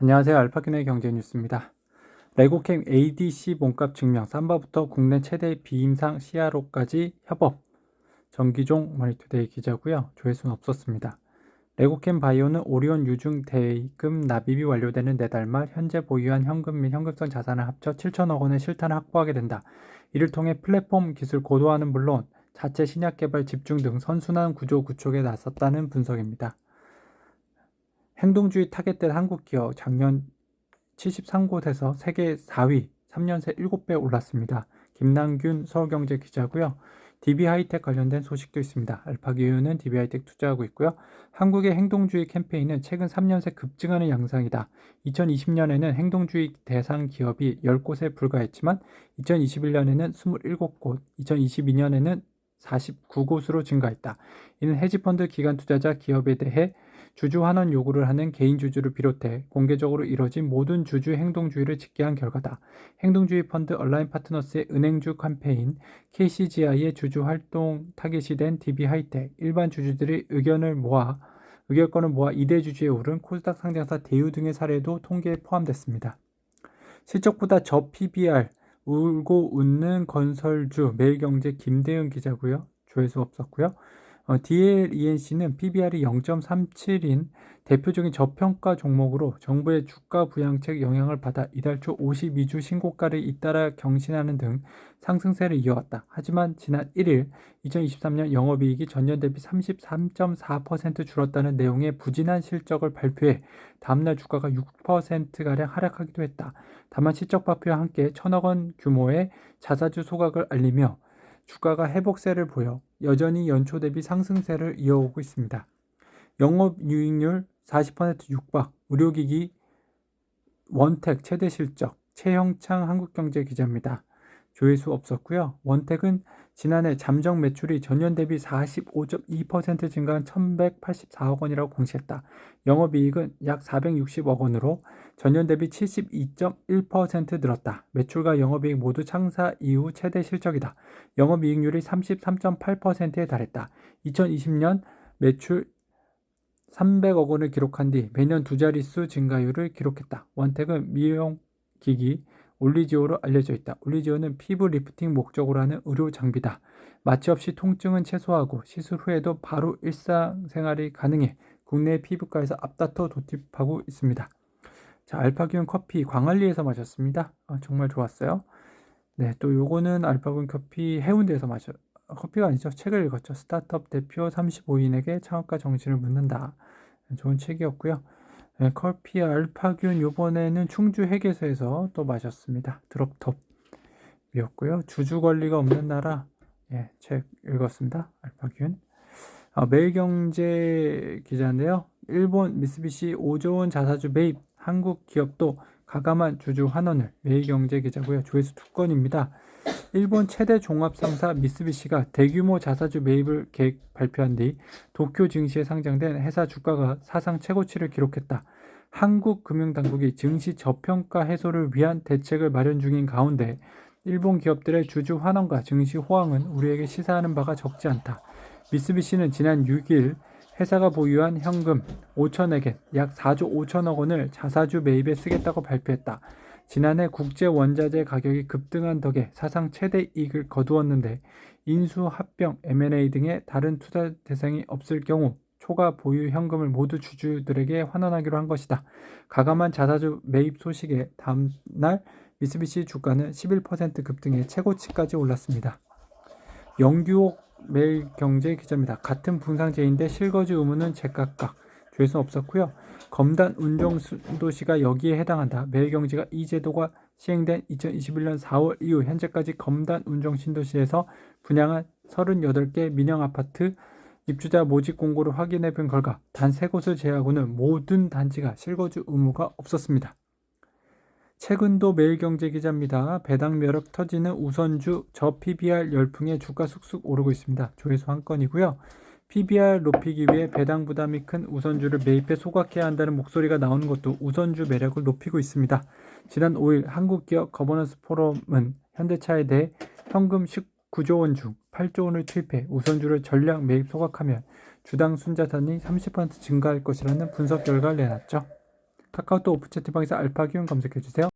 안녕하세요. 알파기의 경제뉴스입니다. 레고캠 ADC 몸값 증명, 삼바부터 국내 최대 비임상 CRO까지 협업. 정기종 머니투데이 기자고요. 조회수는 없었습니다. 레고캠 바이오는 오리온 유중 대금 납입이 완료되는 내달 말 현재 보유한 현금 및 현금성 자산을 합쳐 7천억 원의 실탄을 확보하게 된다. 이를 통해 플랫폼 기술 고도화는 물론 자체 신약 개발 집중 등 선순환 구조 구축에 나섰다는 분석입니다. 행동주의 타겟된 한국 기업 작년 73곳에서 세계 4위, 3년 새 7배 올랐습니다. 김남균 서울경제 기자고요. DB하이텍 관련된 소식도 있습니다. 알파기유는 DB하이텍 투자하고 있고요. 한국의 행동주의 캠페인은 최근 3년 새 급증하는 양상이다. 2020년에는 행동주의 대상 기업이 10곳에 불과했지만 2021년에는 27곳, 2022년에는 49곳으로 증가했다. 이는 헤지펀드 기관 투자자 기업에 대해 주주 환원 요구를 하는 개인 주주를 비롯해 공개적으로 이뤄진 모든 주주 행동주의를 집계한 결과다. 행동주의 펀드 얼라인 파트너스의 은행주 캠페인 KCGI의 주주 활동 타깃이 된 DB하이텍, 일반 주주들의 의견권을 모아 2대 주주에 오른 코스닥 상장사 대유 등의 사례도 통계에 포함됐습니다. 실적보다 저 PBR, 울고 웃는 건설주 매일경제 김대은 기자고요. 조회수 없었고요. DLENC는 PBR이 0.37인 대표적인 저평가 종목으로 정부의 주가 부양책 영향을 받아 이달 초 52주 신고가를 잇따라 경신하는 등 상승세를 이어왔다. 하지만 지난 1일 2023년 영업이익이 전년 대비 33.4% 줄었다는 내용의 부진한 실적을 발표해 다음날 주가가 6%가량 하락하기도 했다. 다만 실적 발표와 함께 1,000억 원 규모의 자사주 소각을 알리며 주가가 회복세를 보여 여전히 연초 대비 상승세를 이어오고 있습니다. 영업이익률 40% 육박, 의료기기 원택 최대 실적, 최형창 한국경제 기자입니다. 조회수 없었고요. 원택은 지난해 잠정 매출이 전년 대비 45.2% 증가한 1,184억 원이라고 공시했다. 영업이익은 약 460억 원으로 전년 대비 72.1% 늘었다. 매출과 영업이익 모두 창사 이후 최대 실적이다. 영업이익률이 33.8%에 달했다. 2020년 매출 300억 원을 기록한 뒤 매년 두 자릿수 증가율을 기록했다. 원택은 미용기기 올리지오로 알려져 있다. 올리지오는 피부 리프팅 목적으로 하는 의료 장비다. 마취 없이 통증은 최소화하고 시술 후에도 바로 일상생활이 가능해 국내 피부과에서 앞다퉈 도입하고 있습니다. 자, 알파균 커피 광안리에서 마셨습니다. 정말 좋았어요. 네, 또 요거는 알파균 커피 해운대에서 커피가 아니죠. 책을 읽었죠. 스타트업 대표 35인에게 창업가 정신을 묻는다. 좋은 책이었고요. 네, 커피 알파균 요번에는 충주 회계소에서 또 마셨습니다. 드롭톱이었고요. 주주 권리가 없는 나라 책 읽었습니다. 알파균. 매일경제 기자인데요. 일본 미쓰비시 5조 원 자사주 매입, 한국 기업도 가감한 주주 환원을. 매일경제 기자고요. 조회수 2건입니다. 일본 최대 종합상사 미쓰비시가 대규모 자사주 매입을 계획 발표한 뒤 도쿄 증시에 상장된 회사 주가가 사상 최고치를 기록했다. 한국 금융당국이 증시 저평가 해소를 위한 대책을 마련 중인 가운데 일본 기업들의 주주 환원과 증시 호황은 우리에게 시사하는 바가 적지 않다. 미쓰비시는 지난 6일 회사가 보유한 현금 5천억엔 약 4조 5천억 원을 자사주 매입에 쓰겠다고 발표했다. 지난해 국제 원자재 가격이 급등한 덕에 사상 최대 이익을 거두었는데 인수, 합병, M&A 등의 다른 투자 대상이 없을 경우 초과 보유 현금을 모두 주주들에게 환원하기로 한 것이다. 가감한 자사주 매입 소식에 다음날 미쓰비시 주가는 11% 급등해 최고치까지 올랐습니다. 영규옥 매일경제 기자입니다. 같은 분상제인데 실거주 의무는 제각각. 조회수 없었고요. 검단 운정신도시가 여기에 해당한다. 매일경제가 이 제도가 시행된 2021년 4월 이후 현재까지 검단 운정신도시에서 분양한 38개 민영아파트 입주자 모집 공고를 확인해 본 결과 단 3곳을 제외하고는 모든 단지가 실거주 의무가 없었습니다. 최근도 매일경제 기자입니다. 배당 매력 터지는 우선주 저 PBR 열풍에 주가 쑥쑥 오르고 있습니다. 조회수 1건이고요. PBR 높이기 위해 배당 부담이 큰 우선주를 매입해 소각해야 한다는 목소리가 나오는 것도 우선주 매력을 높이고 있습니다. 지난 5일 한국기업 거버넌스 포럼은 현대차에 대해 현금 19조 원 중 8조 원을 투입해 우선주를 전량 매입 소각하면 주당 순자산이 30% 증가할 것이라는 분석 결과를 내놨죠. 카카오톡 오픈 채팅방에서 알파기운 검색해주세요.